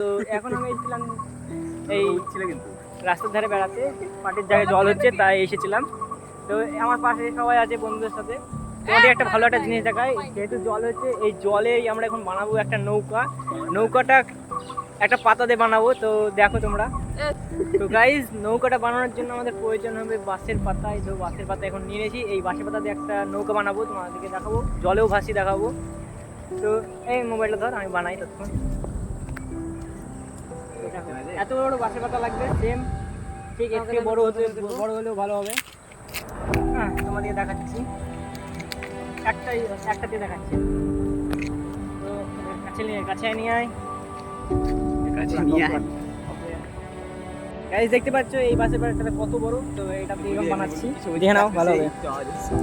তো এখন আমি এসেছিলাম এই রাস্তার ধারে বেড়াতে, মাটির জায়গায় জল হচ্ছে তাই এসেছিলাম। তো আমার পাশে সবাই আছে বন্ধুদের সাথে। তোমাদের একটা ভালো একটা জিনিস দেখায়, যেহেতু জল হচ্ছে এই জলেই আমরা এখন বানাবো একটা নৌকা। নৌকাটা একটা পাতা দিয়ে বানাবো, তো দেখো তোমরা। তো গাইজ, নৌকাটা বানানোর জন্য আমাদের প্রয়োজন হবে বাঁশের পাতা। এই তো বাঁশের পাতা এখন নিয়ে এসেছি, এই বাঁশের পাতা দিয়ে একটা নৌকা বানাবো, তোমাদেরকে দেখাবো, জলেও ভাসি দেখাবো। তো এই মোবাইলটা ধর, আমি বানাই তখন। এত বড় বাঁশের পাতা লাগবে, সেম ঠিক একটু বড় হলেও ভালো হবে। হ্যাঁ, তোমাদেরকে দেখাচ্ছি, একটাতে দেখাচ্ছি। তো কাছে নিয়ে আয়। গাইস, দেখতে পাচ্ছ এই বাঁশের পাতাটা কত বড়। তো এটা এরকম বানাচ্ছি, দেখে নাও, ভালো হবে।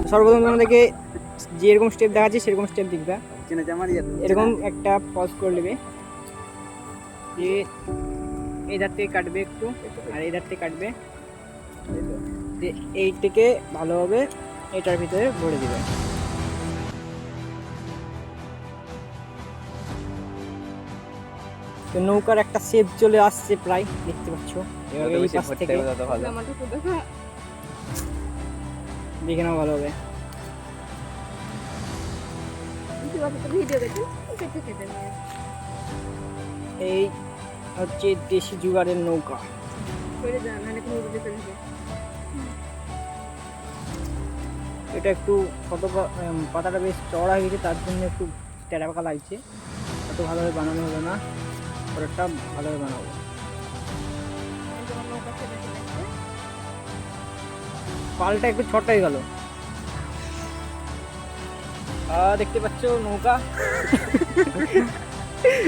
সর্বপ্রথম তোমাদেরকে যেরকম স্টেপ দেখাচ্ছি সেরকম স্টেপ দেখবে। এরকম একটা পজ করে নেবে, যে এই ধার থেকে কাটবে একটু, আর এই ধার থেকে কাটবে, যে এইটিকে ভালোভাবে এটার ভিতরে ভরে দিবে। তো নৌকার একটা শেপ চলে আসছে প্রায়, দেখতে পাচ্ছ। এবার এই পাশ থেকে দেখে নাও, ভালো হবে। এই হচ্ছে দেশি জুগাড়ের নৌকা। এটা একটু পাতাটা বেশ চড়া হয়ে গেছে, তার জন্য একটু টেরাপাকা লাগছে, অত ভালোভাবে বানানো হলো না। পরেরটা ভালোভাবে বানাবো। পালটা একটু ছোট হয়ে গেল, দেখতে পাচ্ছ নৌকা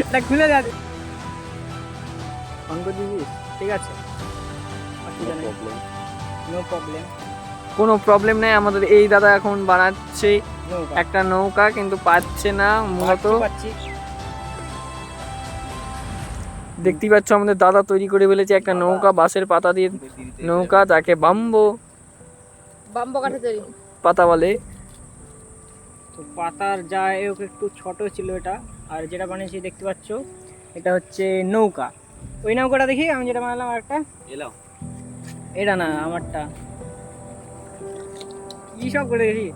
এটা খুলে যাবে। অন করে দিবি? ঠিক আছে, নো প্রবলেম। কোনো প্রবলেম নেই। আমাদের এই দাদা এখন বানাচ্ছে একটা নৌকা, কিন্তু পাচ্ছে না মূলত। দেখতেই পাচ্ছ আমাদের দাদা তৈরি করে ফেলেছে একটা নৌকা, বাঁশের পাতা দিয়ে নৌকা, যাকে বাম্বো কাঠে তৈরি পাতা বলে। তো পাতার যাই হোক একটু ছোট ছিল এটা, আর যেটা বানিয়েছি দেখতে পাচ্ছ এটা হচ্ছে নৌকা। ওই নৌকাটা দেখি, আমি যেটা বানালাম আরেকটা, এটা না আমারটা, কি সব করে দেখি।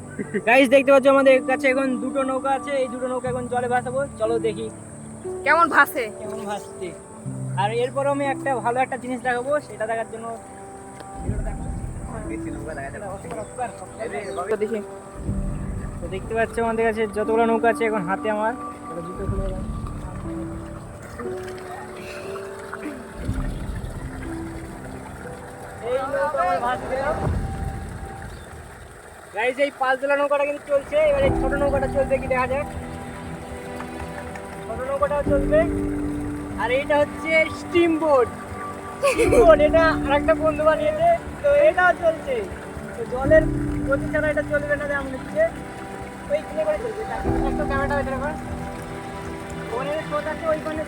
গাইস, দেখতে পাচ্ছ আমাদের কাছে এখন দুটো নৌকা আছে, এই দুটো নৌকা এখন জলে ভাসাবো। চলো দেখি কেমন ভাসে। ভাসছে। আর এরপর আমি একটা ভালো একটা জিনিস দেখাবো, সেটা দেখার জন্য দেখি। তো দেখতে পাচ্ছ আমাদের কাছে যতগুলো নৌকা আছে এখন হাতে আমার। জুতো খুলে গেল। এই নৌকা আমার ভাসছে। গাইস, এই পালতোলা নৌকাটা কিন্তু চলছে, এবার এই ছোট নৌকাটা চলবে কি দেখা যাক। ছোট নৌকাটাও চলবে, আর এইটা হচ্ছে স্টিম বোট। এটা আরেকটা বন্ধু বানিয়েছে, তো এটাও চলছে। তো জলের গতি ছাড়া এটা চলবে না, এমন হচ্ছে। ওই কিনে করে চলবে, একটা ক্যামেরাটা হয়েছে এখন ওখানে শোট আছে, ওইখানে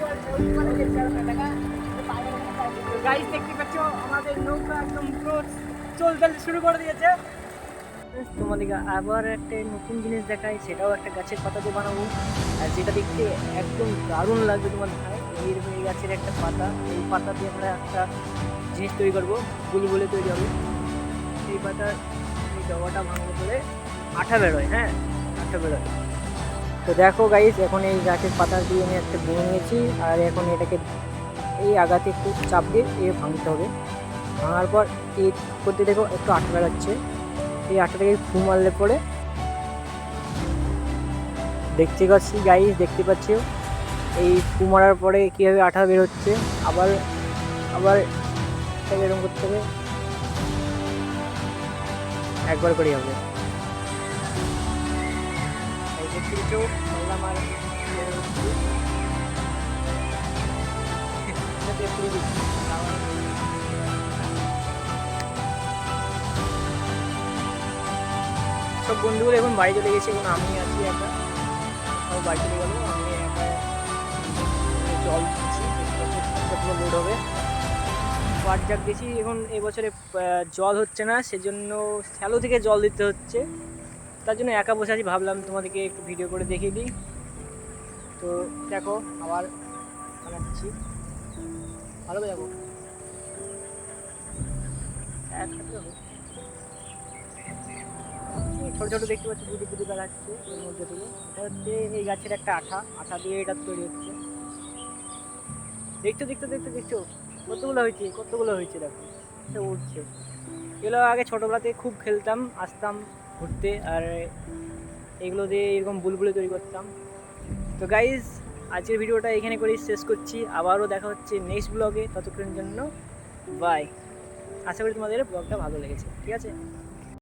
গাইস দেখতে পাচ্ছ আমাদের নৌকা একদম পুরো চলতে শুরু করে দিয়েছে। তোমাদেরকে আবার একটা নতুন জিনিস দেখাই, সেটাও একটা গাছের পাতা দিয়ে বানাবো, আর যেটা দেখতে একদম দারুণ লাগবে তোমার দেখায়। এই গাছের একটা পাতা, এই পাতা দিয়ে আমরা একটা জিনিস তৈরি করবো, বুলবুলে তৈরি হবে। এই পাতার এই ডগাটা ভাঙবো করে আঠা বেরোয়। হ্যাঁ, আঠা বেরোয়। তো দেখো গাইস, এখন এই গাছের পাতা দিয়ে আমি একটা ভেঙে নিয়েছি, আর এখন এটাকে এই আগাতে একটু চাপ দিয়ে ভাঙতে হবে। ভাঙার পর এই করতে দেখো একটু আঠা বেরোচ্ছে, এই আটাটাকে ফু মারলে পরে দেখতে পাচ্ছি গাইস, দেখতে পাচ্ছি এই ফু মারার পরে কীভাবে আঠা বের হচ্ছে। আবার এরকম করতে হবে, একবার করেই হবে। সব বন্ধুগুলো এখন বাড়ি চলে গেছে, এখন আমি আছি একা। সব বাড়ি চলে গেল, আমি একা জল দিচ্ছি, পুরো লোড হবে। ওয়াট জাগ দিয়েছি, এখন এবছরে জল হচ্ছে না, সেজন্য শ্যালো থেকে জল দিতে হচ্ছে। তার জন্য একা বসে আছি, ভাবলাম তোমাদেরকে একটু ভিডিও করে দেখিয়ে দিই। তো দেখো আবার বানাচ্ছি। ভালো করে যাবো একসাথে যাবো। এই ছোট ছোট দেখতে পাচ্ছি গুটি গুটি বেড়াচ্ছে এর মধ্যে থেকে, এটা হচ্ছে এই গাছের একটা আঠা, আঠা দিয়ে এটা তৈরি হচ্ছে। দেখছো দেখছো দেখছো দেখছো কতগুলো হয়েছে, কতগুলো হয়েছে দেখো, সে উঠছে। এগুলো আগে ছোটোবেলাতে খুব খেলতাম, আসতাম ঘুরতে, আর এগুলো দিয়ে এরকম বুলবুলি তৈরি করতাম। তো গাইজ আজকের ভিডিওটা এখানে করেই শেষ করছি, আবারও দেখা হচ্ছে নেক্সট ব্লগে, ততক্ষণের জন্য বাই। আশা করি তোমাদের ব্লগটা ভালো লেগেছে, ঠিক আছে।